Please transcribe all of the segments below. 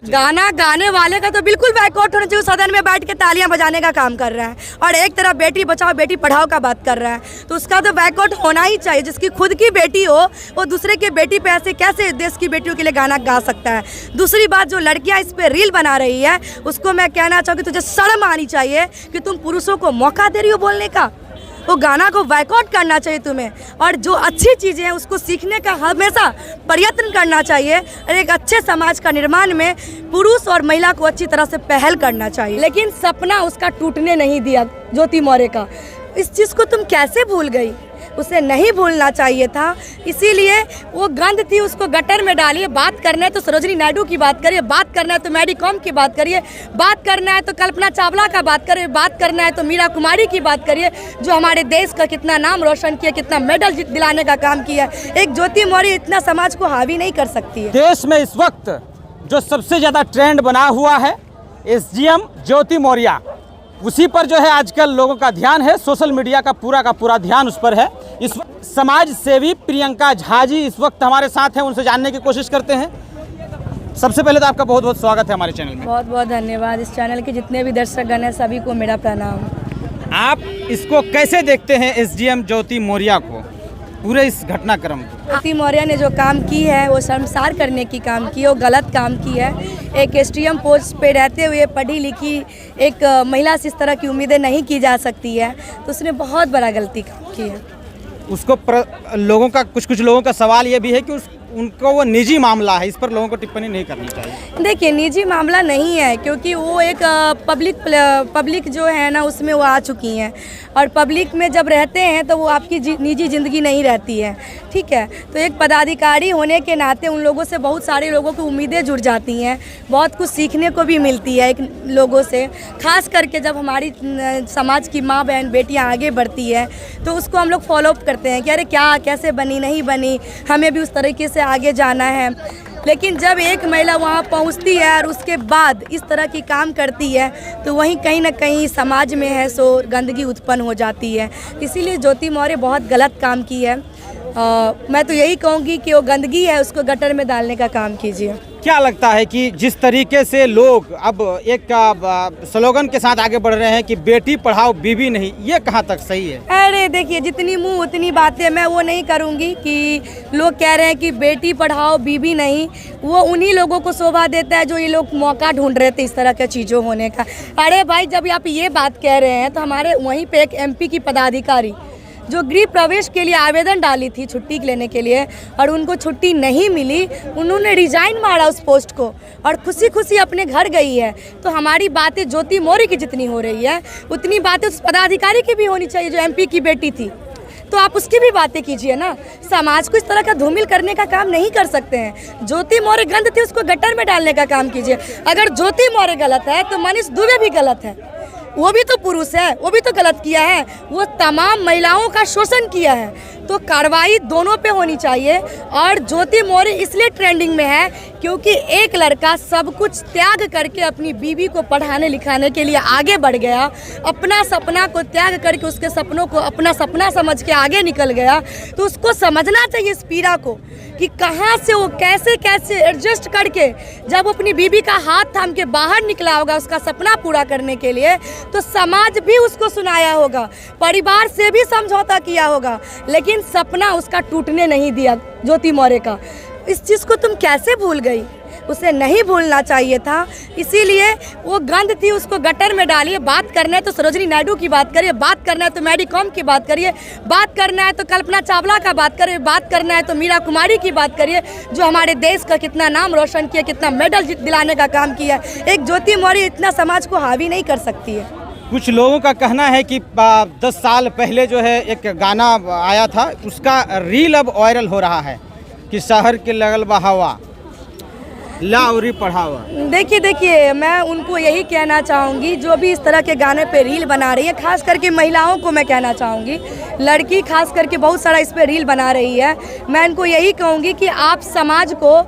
गाना गाने वाले का तो बिल्कुल बाइकआउट होना चाहिए। सदन में बैठ के तालियां बजाने का काम कर रहा है और एक तरफ बेटी बचाओ बेटी पढ़ाओ का बात कर रहा है, तो उसका तो बाइकआउट होना ही चाहिए। जिसकी खुद की बेटी हो वो दूसरे की बेटी पे ऐसे कैसे देश की बेटियों के लिए गाना गा सकता है। दूसरी बात, जो लड़कियां इस पे रील बना रही है उसको मैं कहना चाहूँगी तुझे शर्म आनी चाहिए कि तुम पुरुषों को मौका दे रही हो बोलने का। वो गाना को बाइकआउट करना चाहिए तुम्हें, और जो अच्छी चीज़ें हैं उसको सीखने का हमेशा प्रयत्न करना चाहिए और एक अच्छे समाज का निर्माण में पुरुष और महिला को अच्छी तरह से पहल करना चाहिए। लेकिन सपना उसका टूटने नहीं दिया ज्योति मौर्य का। इस चीज़ को तुम कैसे भूल गई? उसे नहीं भूलना चाहिए था, इसीलिए वो गंद थी उसको गटर में डालिए। बात करना है तो सरोजिनी नायडू की बात करिए, बात करना है तो मैरी कॉम की बात करिए, बात करना है तो कल्पना चावला का बात करिए, बात करना है तो मीरा कुमारी की बात करिए, जो हमारे देश का कितना नाम रोशन किया, कितना मेडल दिलाने का काम किया। एक ज्योति मौर्य इतना समाज को हावी नहीं कर सकती है। देश में इस वक्त जो सबसे ज़्यादा ट्रेंड बना हुआ है एसडीएम ज्योति मौर्य, उसी पर जो है आजकल लोगों का ध्यान है। सोशल मीडिया का पूरा ध्यान उस पर है। इस समाज सेवी प्रियंका झा जी इस वक्त हमारे साथ हैं, उनसे जानने की कोशिश करते हैं। सबसे पहले तो आपका बहुत बहुत स्वागत है हमारे चैनल में। बहुत बहुत धन्यवाद। इस चैनल के जितने भी दर्शकगण हैं सभी को मेरा प्रणाम। आप इसको कैसे देखते हैं एसडीएम ज्योति मौर्य को, पूरे इस घटनाक्रम को? ज्योति मौर्य ने जो काम की है वो शर्मसार करने की काम की है, वो गलत काम की है। एक एसडीएम पोस्ट पे रहते हुए पढ़ी लिखी एक महिला से इस तरह की उम्मीदें नहीं की जा सकती है, तो उसने बहुत बड़ा गलती की है। उसको लोगों का कुछ लोगों का सवाल ये भी है कि उनको वो निजी मामला है, इस पर लोगों को टिप्पणी नहीं करनी चाहिए। देखिए, निजी मामला नहीं है, क्योंकि वो एक पब्लिक जो है ना उसमें वो आ चुकी हैं, और पब्लिक में जब रहते हैं तो वो आपकी निजी ज़िंदगी नहीं रहती है, ठीक है। तो एक पदाधिकारी होने के नाते उन लोगों से बहुत सारे लोगों की उम्मीदें जुड़ जाती हैं, बहुत कुछ सीखने को भी मिलती है एक लोगों से। खास करके जब हमारी समाज की माँ बहन बेटियाँ आगे बढ़ती है तो उसको हम लोग फॉलोअप करते हैं कि अरे क्या कैसे बनी, नहीं बनी, हमें भी उस तरीके से आगे जाना है। लेकिन जब एक महिला वहाँ पहुँचती है और उसके बाद इस तरह की काम करती है तो वहीं कहीं ना कहीं समाज में है सो गंदगी उत्पन्न हो जाती है। इसीलिए ज्योति मौर्य बहुत गलत काम की है। मैं तो यही कहूँगी कि वो गंदगी है उसको गटर में डालने का काम कीजिए। क्या लगता है कि जिस तरीके से लोग अब एक स्लोगन के साथ आगे बढ़ रहे हैं कि बेटी पढ़ाओ बीबी नहीं, ये कहाँ तक सही है? अरे देखिए, जितनी मुंह उतनी बातें। मैं वो नहीं करूँगी कि लोग कह रहे हैं कि बेटी पढ़ाओ बीबी नहीं, वो उन्हीं लोगों को शोभा देता है जो ये लोग मौका ढूंढ रहे थे इस तरह के चीज़ों होने का। अरे भाई, जब आप ये बात कह रहे हैं तो हमारे वहीं पर एक MP की पदाधिकारी जो गृह प्रवेश के लिए आवेदन डाली थी छुट्टी लेने के लिए और उनको छुट्टी नहीं मिली, उन्होंने रिजाइन मारा उस पोस्ट को और खुशी खुशी अपने घर गई है। तो हमारी बातें ज्योति मौर्य की जितनी हो रही है उतनी बातें उस पदाधिकारी की भी होनी चाहिए जो MP की बेटी थी। तो आप उसकी भी बातें कीजिए ना। समाज को इस तरह का धूमिल करने का काम नहीं कर सकते हैं। ज्योति मौर्य गंद थी, उसको गटर में डालने का काम कीजिए। अगर ज्योति मौर्य गलत है तो मनीष दुबे भी गलत है, वो भी तो पुरुष है, वो भी तो गलत किया है, वो तमाम महिलाओं का शोषण किया है। तो कार्रवाई दोनों पे होनी चाहिए। और ज्योति मौर्य इसलिए ट्रेंडिंग में है क्योंकि एक लड़का सब कुछ त्याग करके अपनी बीवी को पढ़ाने लिखाने के लिए आगे बढ़ गया, अपना सपना को त्याग करके उसके सपनों को अपना सपना समझ के आगे निकल गया। तो उसको समझना चाहिए इस पीड़ा को कि कहाँ से वो कैसे कैसे एडजस्ट करके जब अपनी बीवी का हाथ थाम के बाहर निकला होगा उसका सपना पूरा करने के लिए, तो समाज भी उसको सुनाया होगा, परिवार से भी समझौता किया होगा, लेकिन सपना उसका टूटने नहीं दिया ज्योति मौर्य का। इस चीज़ को तुम कैसे भूल गई? उसे नहीं भूलना चाहिए था, इसीलिए वो गंद थी उसको गटर में डालिए। बात करना है तो सरोजिनी नायडू की बात करिए, बात करना है तो मैरी कॉम की बात करिए, बात करना है तो कल्पना चावला का बात करिए, बात करना है तो मीरा कुमारी की बात करिए, जो हमारे देश का कितना नाम रोशन किया, कितना मेडल दिलाने का काम किया। एक ज्योति मौर्य इतना समाज को हावी नहीं कर सकती है। कुछ लोगों का कहना है कि 10 साल पहले जो है एक गाना आया था, उसका रील अब वायरल हो रहा है कि शहर के लगल बहावा लाउरी पढ़ावा। देखिए, मैं उनको यही कहना चाहूँगी जो भी इस तरह के गाने पे रील बना रही है, खास करके महिलाओं को मैं कहना चाहूँगी, लड़की खास करके बहुत सारा इस पे रील बना रही है। मैं इनको यही कहूँगी कि आप समाज को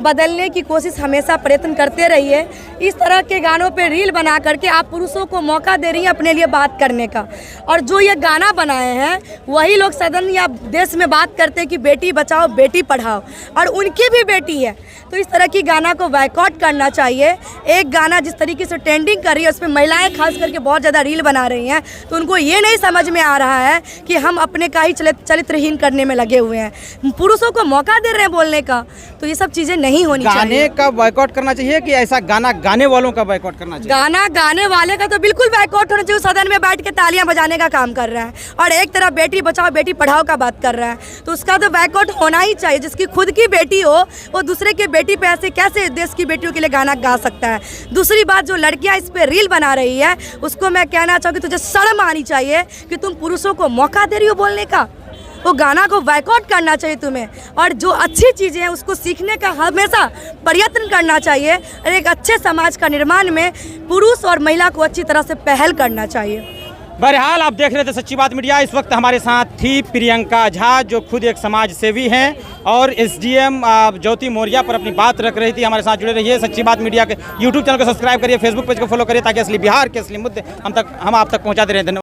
बदलने की कोशिश हमेशा प्रयत्न करते रहिए। इस तरह के गानों पे रील बना करके आप पुरुषों को मौका दे रही हैं अपने लिए बात करने का। और जो ये गाना बनाए हैं वही लोग सदन या देश में बात करते हैं कि बेटी बचाओ बेटी पढ़ाओ, और उनकी भी बेटी है। तो इस तरह की गाना को बायकॉट करना चाहिए। एक गाना जिस तरीके से ट्रेंडिंग कर रही है उस पर महिलाएं खास करके बहुत ज़्यादा रील बना रही हैं, तो उनको ये नहीं समझ में आ रहा है कि हम अपने का ही चरित्रहीन करने में लगे हुए हैं, पुरुषों को मौका दे रहे हैं बोलने का। तो ये सब चीज़ें नहीं होनी चाहिए। गाने का बायकॉट करना चाहिए कि ऐसा गाना गाने वालों का बायकॉट करना चाहिए? गाना गाने वाले का तो बिल्कुल बायकॉट होना चाहिए। सदन में बैठ के तालियां बजाने का काम कर रहा है और एक तरफ बेटी बचाओ बेटी पढ़ाओ का बात कर रहा है, तो उसका तो बायकॉट होना ही चाहिए। जिसकी खुद की बेटी हो वो दूसरे की बेटी पे ऐसे कैसे देश की बेटियों के लिए गाना गा सकता है। दूसरी बात, जो लड़कियां इस पे रील बना रही है उसको मैं कहना चाहूँगी तुझे शर्म आनी चाहिए कि तुम पुरुषों को मौका दे रही हो बोलने का। वो गाना को बायकॉट करना चाहिए तुम्हें, और जो अच्छी चीज़ें हैं उसको सीखने का हमेशा प्रयत्न करना चाहिए, और एक अच्छे समाज का निर्माण में पुरुष और महिला को अच्छी तरह से पहल करना चाहिए। बहरहाल आप देख रहे थे सच्ची बात मीडिया। इस वक्त हमारे साथ थी प्रियंका झा, जो खुद एक समाज सेवी हैं और एसडीएम ज्योति मौर्या पर अपनी बात रख रही थी। हमारे साथ जुड़े रहिए। सच्ची बात मीडिया के यूट्यूब चैनल को सब्सक्राइब करिए, फेसबुक पेज को फॉलो करिए, ताकि असली बिहार के असली मुद्दे हम आप तक पहुंचाते रहें। धन्यवाद।